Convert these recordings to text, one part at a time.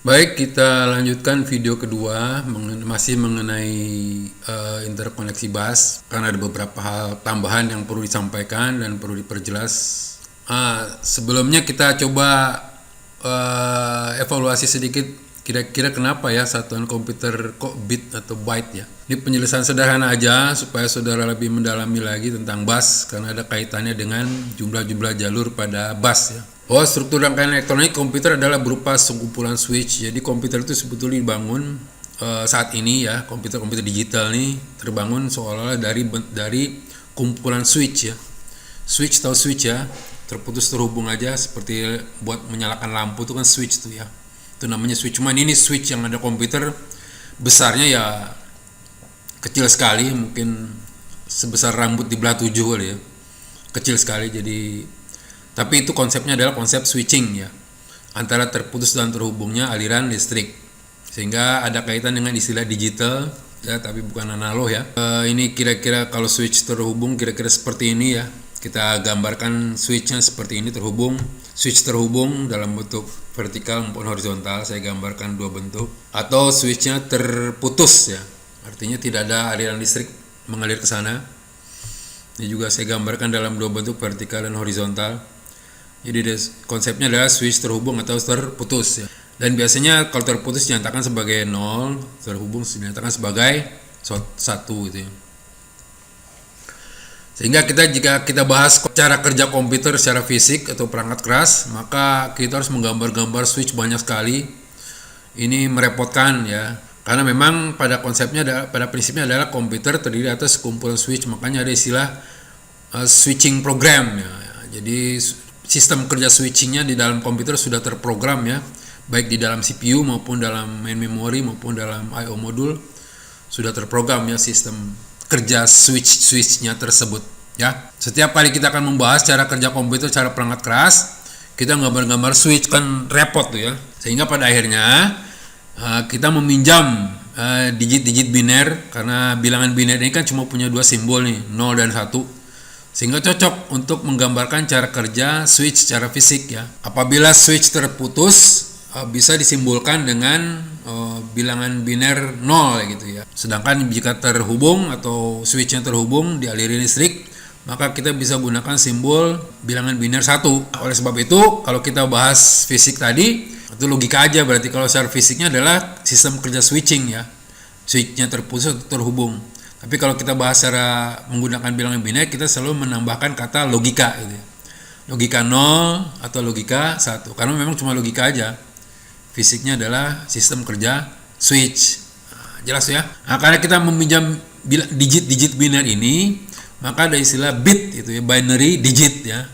Baik, kita lanjutkan video kedua masih mengenai interkoneksi bus karena ada beberapa hal tambahan yang perlu disampaikan dan perlu diperjelas. Sebelumnya kita coba evaluasi sedikit kira-kira kenapa ya satuan komputer kok bit atau byte ya. Ini penjelasan sederhana aja supaya saudara lebih mendalami lagi tentang bus karena ada kaitannya dengan jumlah-jumlah jalur pada bus ya. Oh, struktur rangkaian elektronik komputer adalah berupa sekumpulan switch. Jadi komputer itu sebetulnya dibangun saat ini ya, komputer digital nih terbangun seolah-olah dari kumpulan switch ya. Switch atau switch ya, terputus terhubung aja seperti buat menyalakan lampu itu kan switch tuh ya. Itu namanya switch. Cuman ini switch yang ada komputer besarnya ya kecil sekali, mungkin sebesar rambut di belah 7 kali ya. Kecil sekali jadi. Tapi itu konsepnya adalah konsep switching ya, antara terputus dan terhubungnya aliran listrik, sehingga ada kaitan dengan istilah digital ya, tapi bukan analog ya. Ini kira-kira kalau switch terhubung kira-kira seperti ini ya. Kita gambarkan switchnya seperti ini terhubung. Switch terhubung dalam bentuk vertikal maupun horizontal, saya gambarkan dua bentuk. Atau switchnya terputus ya, artinya tidak ada aliran listrik mengalir ke sana. Ini juga saya gambarkan dalam dua bentuk vertikal dan horizontal. Jadi konsepnya adalah switch terhubung atau terputus ya. Dan biasanya kalau terputus dinyatakan sebagai 0, terhubung dinyatakan sebagai 1 gitu ya. Sehingga jika kita bahas cara kerja komputer secara fisik atau perangkat keras, maka kita harus menggambar-gambar switch banyak sekali. Ini merepotkan ya. Karena memang pada prinsipnya adalah komputer terdiri atas kumpulan switch, makanya ada istilah switching program ya. Jadi sistem kerja switchingnya di dalam komputer sudah terprogram ya, baik di dalam CPU maupun dalam main memory maupun dalam I/O modul sudah terprogram ya sistem kerja switchnya tersebut ya. Setiap kali kita akan membahas cara kerja komputer, cara perangkat keras, kita gambar-gambar switch kan repot tuh ya. Sehingga pada akhirnya kita meminjam digit-digit biner, karena bilangan biner ini kan cuma punya dua simbol nih, 0 dan 1. Sehingga cocok untuk menggambarkan cara kerja switch secara fisik ya. Apabila switch terputus bisa disimbolkan dengan bilangan biner 0 gitu ya. Sedangkan jika terhubung atau switchnya terhubung dialiri listrik, maka kita bisa gunakan simbol bilangan biner 1. Oleh sebab itu, kalau kita bahas fisik tadi, itu logika aja, berarti kalau secara fisiknya adalah sistem kerja switching ya. Switchnya terputus atau terhubung. Tapi kalau kita bahas secara menggunakan bilangan biner, kita selalu menambahkan kata logika gitu ya. Logika 0 atau logika 1. Karena memang cuma logika aja. Fisiknya adalah sistem kerja switch. Jelas ya? Nah, karena kita meminjam digit-digit biner ini, maka ada istilah bit gitu ya, binary digit ya.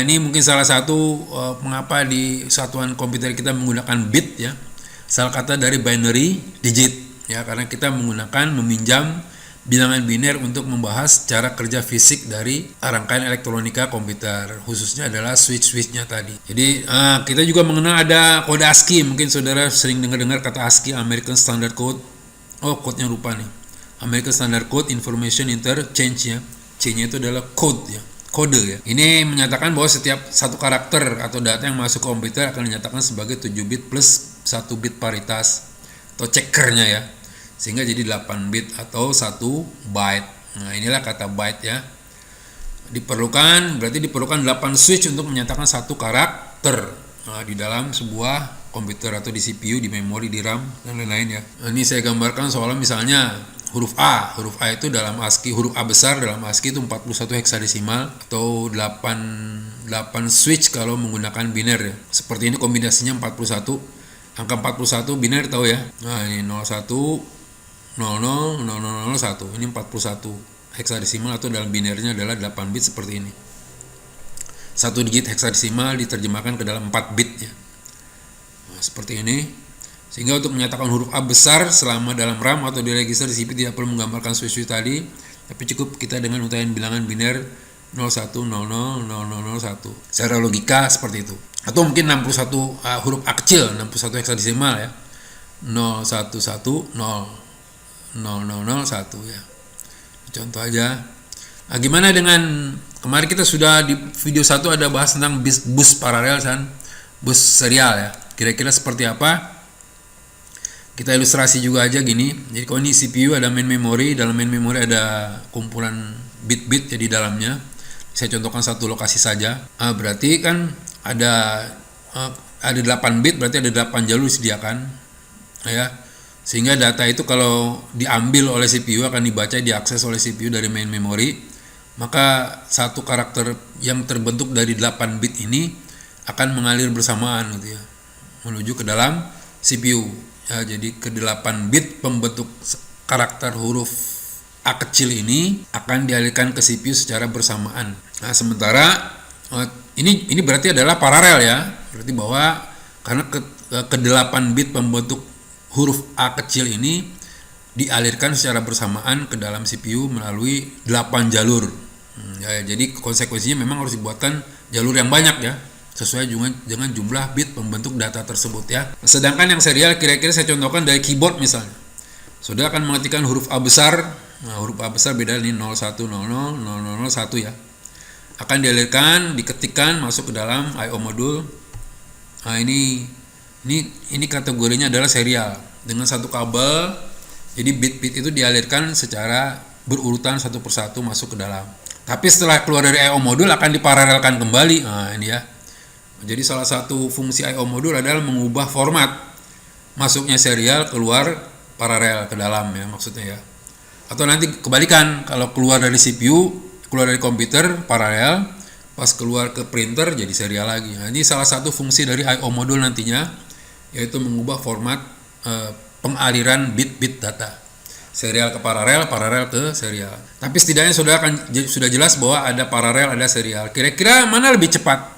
Ini mungkin salah satu mengapa di satuan komputer kita menggunakan bit ya. Salah kata dari binary digit. Ya, karena kita meminjam bilangan biner untuk membahas cara kerja fisik dari rangkaian elektronika komputer, khususnya adalah switch-switchnya tadi. Jadi kita juga mengenal ada kode ASCII, mungkin saudara sering dengar kata ASCII, American Standard Code. Oh, code-nya lupa nih. American Standard Code Information Interchange ya. C-nya itu adalah code ya, kode ya. Ini menyatakan bahwa setiap satu karakter atau data yang masuk ke komputer akan dinyatakan sebagai 7 bit plus 1 bit paritas atau checkernya ya, sehingga jadi 8 bit atau 1 byte. Nah, inilah kata byte ya. Berarti diperlukan 8 switch untuk menyatakan satu karakter di dalam sebuah komputer atau di CPU, di memori, di RAM dan lain-lain ya. Nah, ini saya gambarkan soalnya misalnya huruf A itu dalam ASCII, huruf A besar dalam ASCII itu 41 heksadesimal atau 8 switch kalau menggunakan biner ya. Seperti ini kombinasinya 41. Angka 41 biner tahu ya. Nah, ini 01 00 0001. Ini 41 heksadesimal atau dalam binernya adalah 8 bit seperti ini. Satu digit heksadesimal diterjemahkan ke dalam 4 bit ya. Nah, seperti ini. Sehingga untuk menyatakan huruf A besar selama dalam RAM atau di register di CPU tidak perlu menggambarkan switch tadi, tapi cukup kita dengan untayan bilangan biner 01 00 0001. Secara logika seperti itu. Atau mungkin 61 huruf A kecil, 61 heksadesimal ya. 0110 0001 ya. Contoh aja. Nah, gimana dengan kemarin kita sudah di video 1 ada bahas tentang bus paralel dan bus serial ya. Kira-kira seperti apa? Kita ilustrasi juga aja gini. Jadi kalau ini CPU ada main memory, dalam main memory ada kumpulan bit-bit jadi dalamnya. Saya contohkan satu lokasi saja. Berarti kan ada 8 bit, berarti ada 8 jalur disediakan, ya. Sehingga data itu kalau diambil oleh CPU akan dibaca, diakses oleh CPU dari main memory. Maka satu karakter yang terbentuk dari 8 bit ini akan mengalir bersamaan gitu ya, menuju ke dalam CPU. Ya, jadi ke-8 bit pembentuk karakter huruf A kecil ini akan dialihkan ke CPU secara bersamaan. Nah, sementara ini berarti adalah paralel ya. Berarti bahwa karena ke-8 bit pembentuk huruf A kecil ini dialirkan secara bersamaan ke dalam CPU melalui 8 jalur. Ya, jadi konsekuensinya memang harus dibuatkan jalur yang banyak ya, sesuai dengan jumlah bit pembentuk data tersebut ya. Sedangkan yang serial kira-kira saya contohkan dari keyboard misalnya. Saudara akan mengetikkan huruf A besar. Nah, huruf A besar beda ini 0100 0001 ya. Akan dialirkan, diketikkan masuk ke dalam I/O modul. Nah, ini kategorinya adalah serial dengan satu kabel. Jadi bit-bit itu dialirkan secara berurutan satu persatu masuk ke dalam. Tapi setelah keluar dari I/O modul akan diparalelkan kembali. Nah, ini ya. Jadi salah satu fungsi I/O modul adalah mengubah format masuknya serial, keluar paralel ke dalam ya maksudnya ya. Atau nanti kebalikan, kalau keluar dari CPU, keluar dari komputer paralel, pas keluar ke printer jadi serial lagi. Nah, ini salah satu fungsi dari I/O modul nantinya, yaitu mengubah format pengaliran bit-bit data. Serial ke paralel, paralel ke serial. Tapi setidaknya sudah jelas bahwa ada paralel, ada serial. Kira-kira mana lebih cepat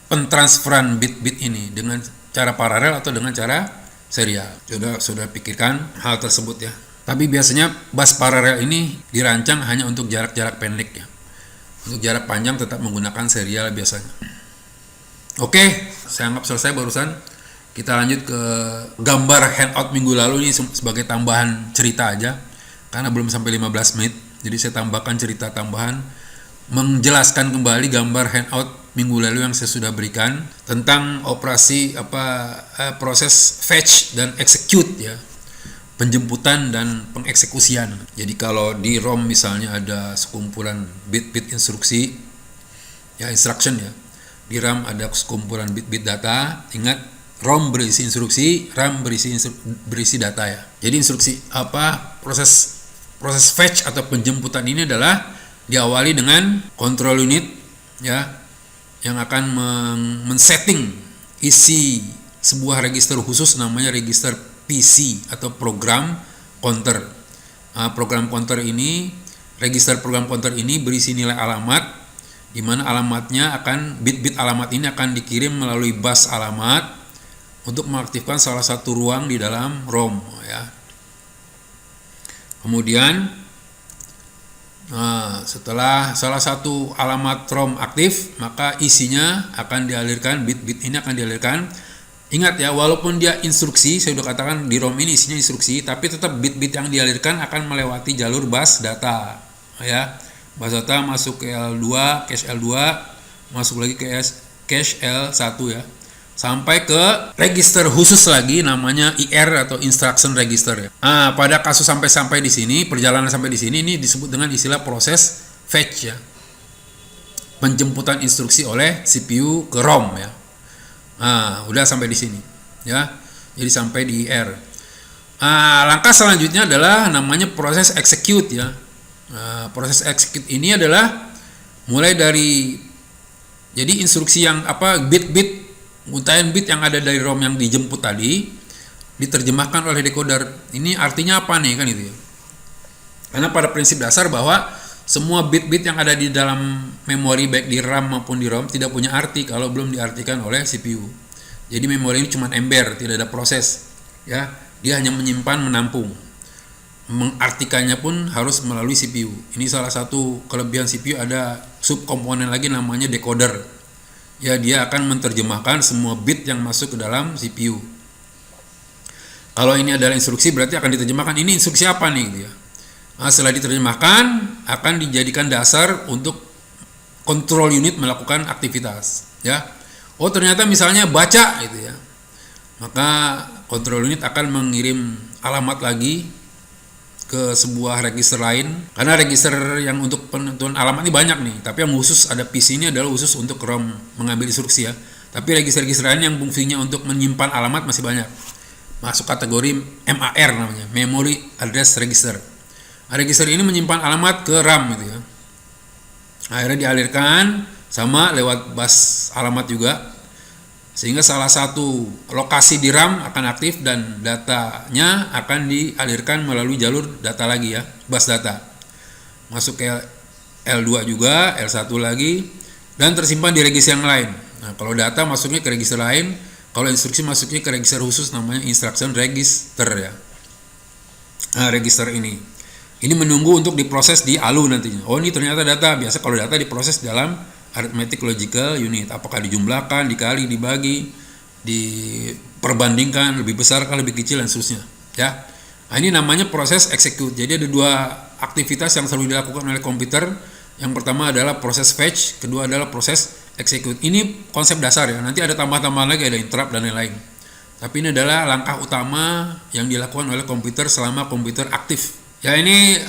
pentransferan bit-bit ini, dengan cara paralel atau dengan cara serial? Sudah pikirkan hal tersebut ya. Tapi biasanya bus paralel ini dirancang hanya untuk jarak-jarak pendek ya. Untuk jarak panjang tetap menggunakan serial biasanya. Oke, saya anggap selesai barusan. Kita lanjut ke gambar handout minggu lalu ini sebagai tambahan cerita aja, karena belum sampai 15 menit. Jadi saya tambahkan cerita tambahan, menjelaskan kembali gambar handout minggu lalu yang saya sudah berikan tentang operasi proses fetch dan execute ya, penjemputan dan pengeksekusian. Jadi kalau di ROM misalnya ada sekumpulan bit-bit instruksi ya, instruction ya. Di RAM ada sekumpulan bit-bit data. Ingat, ROM berisi instruksi, RAM berisi data ya. Jadi instruksi proses fetch atau penjemputan ini adalah diawali dengan control unit ya, yang akan men-setting isi sebuah register khusus namanya register PC atau program counter. Program counter ini, register program counter ini berisi nilai alamat, di mana alamatnya bit-bit alamat ini akan dikirim melalui bus alamat untuk mengaktifkan salah satu ruang di dalam ROM ya. Kemudian setelah salah satu alamat ROM aktif, maka isinya akan dialirkan, bit-bit ini akan dialirkan. Ingat ya, walaupun dia instruksi, saya sudah katakan di ROM ini isinya instruksi, tapi tetap bit-bit yang dialirkan akan melewati jalur bus data ya. Bus data masuk ke L2, cache L2, masuk lagi ke cache L1 ya. Sampai ke register khusus lagi namanya IR atau instruction register ya. Pada kasus sampai di sini, perjalanan sampai di sini ini disebut dengan istilah proses fetch ya. Penjemputan instruksi oleh CPU ke ROM ya. Udah sampai di sini ya. Jadi sampai di IR. Langkah selanjutnya adalah namanya proses execute ya. Proses execute ini adalah mulai dari, jadi instruksi yang bit-bit untayan bit yang ada dari ROM yang dijemput tadi diterjemahkan oleh decoder. Ini artinya apa nih kan itu ya. Karena pada prinsip dasar bahwa semua bit-bit yang ada di dalam memori baik di RAM maupun di ROM tidak punya arti kalau belum diartikan oleh CPU. Jadi memori ini cuma ember, tidak ada proses ya. Dia hanya menyimpan, menampung. Mengartikannya pun harus melalui CPU. Ini salah satu kelebihan CPU, ada subkomponen lagi namanya decoder. Ya, dia akan menerjemahkan semua bit yang masuk ke dalam CPU. Kalau ini adalah instruksi, berarti akan diterjemahkan ini instruksi apa nih gitu ya. Setelah diterjemahkan akan dijadikan dasar untuk control unit melakukan aktivitas ya. Ternyata misalnya baca gitu ya. maka control unit akan mengirim alamat lagi ke sebuah register lain, karena register yang untuk penentuan alamat ini banyak nih, tapi yang khusus ada PC ini adalah khusus untuk ROM mengambil instruksi ya. Tapi register-register lain yang fungsinya untuk menyimpan alamat masih banyak, masuk kategori MAR namanya, Memory Address Register. Nah, register ini menyimpan alamat ke RAM gitu ya. Akhirnya dialirkan sama lewat bus alamat juga, sehingga salah satu lokasi di RAM akan aktif dan datanya akan dialirkan melalui jalur data lagi ya, bus data. Masuk ke L2 juga, L1 lagi, dan tersimpan di register yang lain. Nah, kalau data masuknya ke register lain, kalau instruksi masuknya ke register khusus namanya instruction register ya. Nah, register ini menunggu untuk diproses di ALU nantinya. Oh, ini ternyata data. Biasa kalau data diproses dalam arithmetic logical unit, apakah dijumlahkan, dikali, dibagi, diperbandingkan, lebih besar kan lebih kecil dan seterusnya ya. Nah, ini namanya proses execute. Jadi ada dua aktivitas yang selalu dilakukan oleh komputer. Yang pertama adalah proses fetch, kedua adalah proses execute. Ini konsep dasar ya, nanti ada tambah-tambahan lagi, ada interrupt dan lain-lain. Tapi ini adalah langkah utama yang dilakukan oleh komputer selama komputer aktif. Ya ini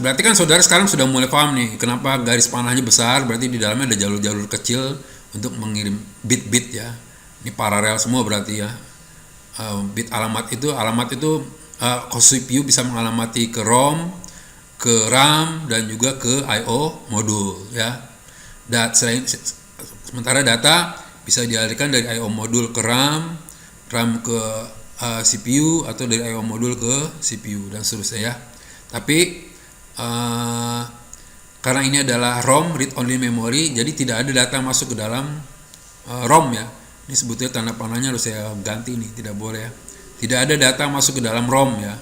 berarti kan saudara sekarang sudah mulai paham nih kenapa garis panahnya besar, berarti di dalamnya ada jalur-jalur kecil untuk mengirim bit-bit ya. Ini paralel semua berarti ya. Bit alamat itu CPU bisa mengalamati ke ROM, ke RAM dan juga ke I/O modul ya. Sementara data bisa dialihkan dari I/O modul ke RAM ke CPU atau dari I/O modul ke CPU dan seterusnya ya. Tapi karena ini adalah ROM, read only memory, jadi tidak ada data masuk ke dalam ROM ya. Ini sebetulnya tanda panahnya harus saya ganti nih, tidak boleh ya. Tidak ada data masuk ke dalam ROM ya.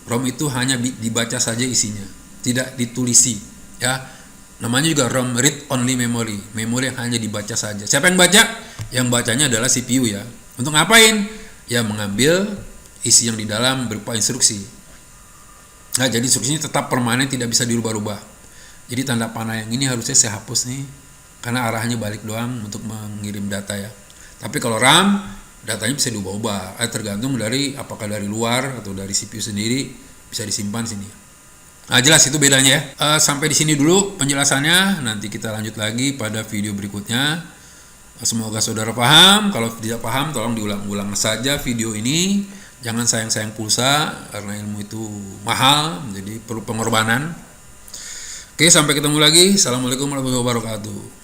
ROM itu hanya dibaca saja isinya, tidak ditulisi ya. Namanya juga ROM, read only memory, memori yang hanya dibaca saja. Siapa yang baca? Yang bacanya adalah CPU ya. Untuk ngapain? Ya mengambil isi yang di dalam berupa instruksi. Nah, jadi instruksinya tetap permanen, tidak bisa dirubah-rubah. Jadi tanda panah yang ini harusnya saya hapus nih, karena arahnya balik doang untuk mengirim data ya. Tapi kalau RAM, datanya bisa diubah-ubah, tergantung dari apakah dari luar atau dari CPU sendiri, bisa disimpan sini. Nah, jelas itu bedanya ya. Sampai di sini dulu penjelasannya, nanti kita lanjut lagi pada video berikutnya. Semoga saudara paham. Kalau tidak paham, tolong diulang-ulang saja video ini. Jangan sayang-sayang pulsa, karena ilmu itu mahal, jadi perlu pengorbanan. Oke, sampai ketemu lagi. Assalamualaikum warahmatullahi wabarakatuh.